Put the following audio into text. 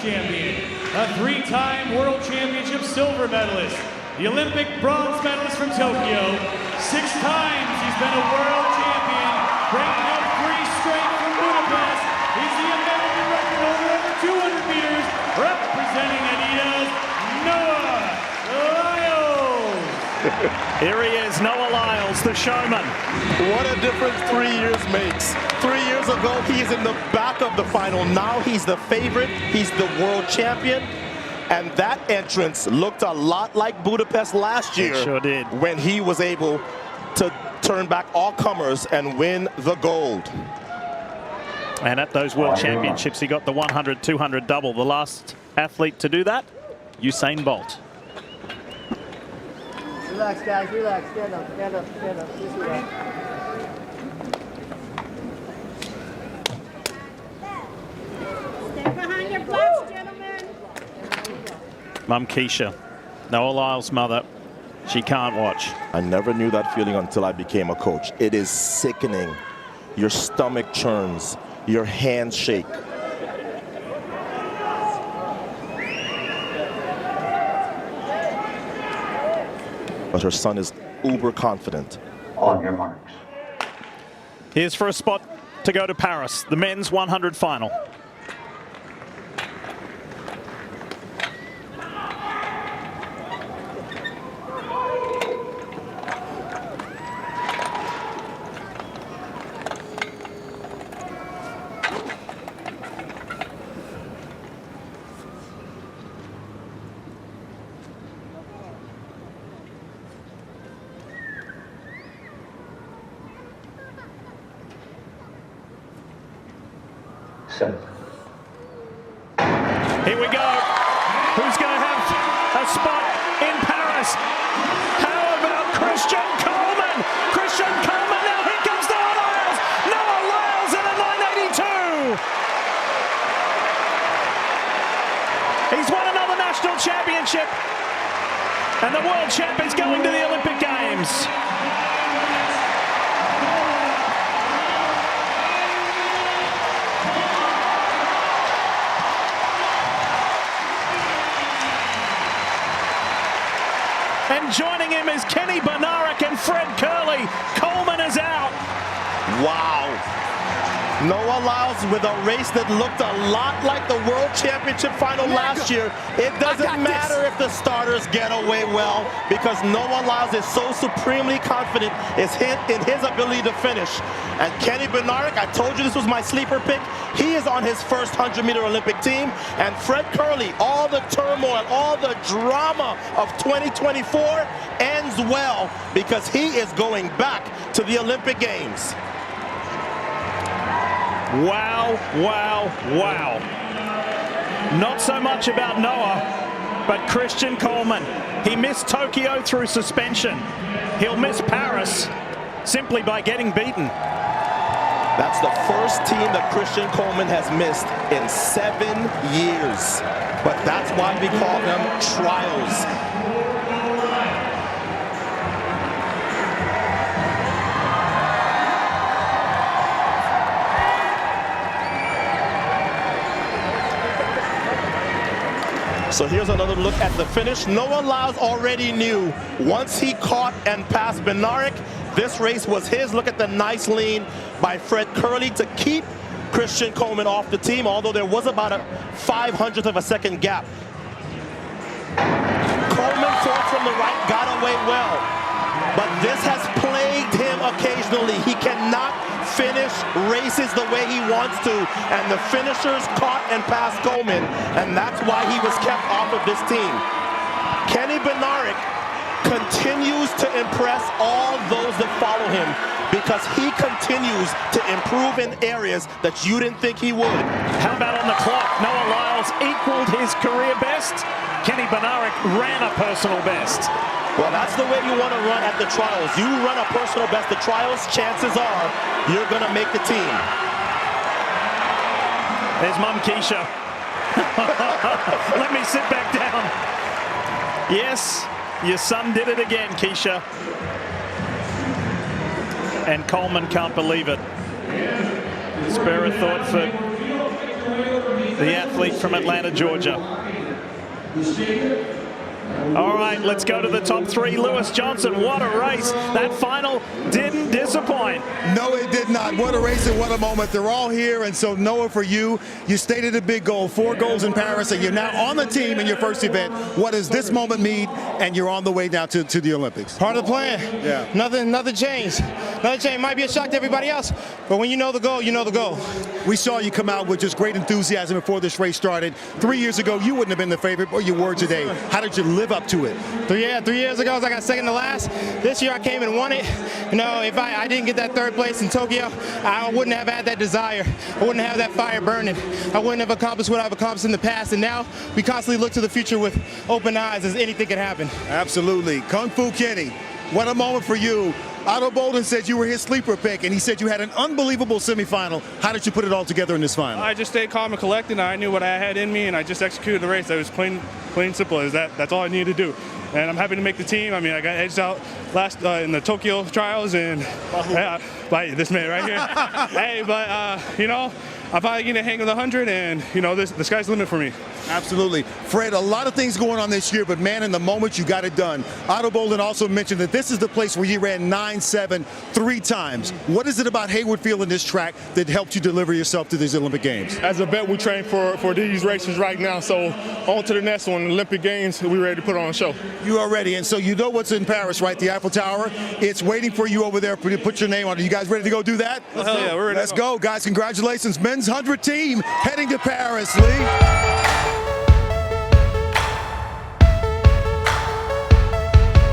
champion, a 3-time World Championship silver medalist, the Olympic bronze medalist from Tokyo. 6 times he's been a world champion, breaking up 3 straight from Budapest. He's the American record holder over 200 meters, representing Adidas, Noah Lyles. Here he is, Noah Lyles, the showman. What a difference 3 years makes. 3 years ago, he's in the back of the final. Now he's the favorite. He's the world champion. And that entrance looked a lot like Budapest last year. It sure did. When he was able to turn back all comers and win the gold. And at those World Championships, he got the 100-200 double. The last athlete to do that, Usain Bolt. Relax, guys, relax. Stand up, stand up, stand up. Just relax. Stay behind your blocks, gentlemen. Mum Keisha, Noah Lyles' mother, she can't watch. I never knew that feeling until I became a coach. It is sickening. Your stomach churns, your hands shake. But her son is uber confident. On your marks. Here's for a spot to go to Paris, the men's 100 final. Set. Here we go. Who's going to have a spot in Paris? How about Christian Coleman? Christian Coleman, now here comes Noah Lyles. Noah Lyles in a 982. He's won another national championship. And the world champ is going to the Olympic Games. And joining him is Kenny Bednarek and Fred Kerley. Coleman is out. Wow. Noah Lyles with a race that looked a lot like the World Championship final last year. It doesn't matter if the starters get away well, because Noah Lyles is so supremely confident in his ability to finish. And Kenny Bednarek, I told you this was my sleeper pick. He is on his first 100-meter Olympic team. And Fred Kerley, all the turmoil, all the drama of 2024 ends well, because he is going back to the Olympic Games. Wow, wow, wow. Not so much about Noah, but Christian Coleman. He missed Tokyo through suspension. He'll miss Paris simply by getting beaten. That's the first team that Christian Coleman has missed in 7 years. But that's why we call them trials. So here's another look at the finish. Noah Lyles already knew once he caught and passed Bednarek, this race was his. Look at the nice lean by Fred Kerley to keep Christian Coleman off the team, although there was about a 500th of a second gap. Coleman fought from the right, got away well. But this has plagued him occasionally. He cannot finish races the way he wants to, and the finishers caught and passed Coleman, and that's why he was kept off of this team. Kenny Bednarek continues to impress all those that follow him, because he continues to improve in areas that you didn't think he would. How about on the clock? Noah Lyles equaled his career best. Kenny Bednarek ran a personal best. Well, that's the way you want to run at the trials. You run a personal best at the trials, chances are you're going to make the team. There's Mum Keisha. Let me sit back down. Yes, your son did it again, Keisha. And Coleman can't believe it. Spare a thought for the athlete from Atlanta, Georgia. All right, let's go to the top three. Lewis Johnson, what a race. That final didn't disappoint. No, it did not. What a race and what a moment. They're all here, and so Noah, for you, you stated a big goal, 4 goals in Paris, and you're now on the team in your first event. What does this moment mean? And you're on the way now to the Olympics. Part of the plan. Yeah. Nothing changed. Nothing changed. Might be a shock to everybody else, but when you know the goal, you know the goal. We saw you come out with just great enthusiasm before this race started. 3 years ago, you wouldn't have been the favorite, but you were today. How did you live up to it? 3 years ago, I got second to last. This year, I came and won it. You know, if I didn't get that third place in Tokyo, I wouldn't have had that desire. I wouldn't have that fire burning. I wouldn't have accomplished what I've accomplished in the past. And now we constantly look to the future with open eyes, as anything could happen. Absolutely. Kung Fu Kenny, what a moment for you. Otto Bolden said you were his sleeper pick, and he said you had an unbelievable semifinal. How did you put it all together in this final? I just stayed calm and collected. I knew what I had in me, and I just executed the race. That was plain simple as that. That's all I needed to do. And I'm happy to make the team. I mean, I got edged out last in the Tokyo trials, and by this man right here. Hey, but you know, I'm probably going to hang with 100, and you know, the sky's the limit for me. Absolutely. Fred, a lot of things going on this year, but man, in the moment, you got it done. Otto Bolden also mentioned that this is the place where you ran 9.7 3 times. What is it about Hayward Field in this track that helped you deliver yourself to these Olympic Games? As a vet, we train for these races right now, so on to the next one, Olympic Games, we're ready to put on a show. You are ready, and so you know what's in Paris, right? The Eiffel Tower. It's waiting for you over there to put your name on it. You guys ready to go do that? Hell yeah, we're ready. Let's go, guys. Congratulations. Men's 100 team heading to Paris, Lee.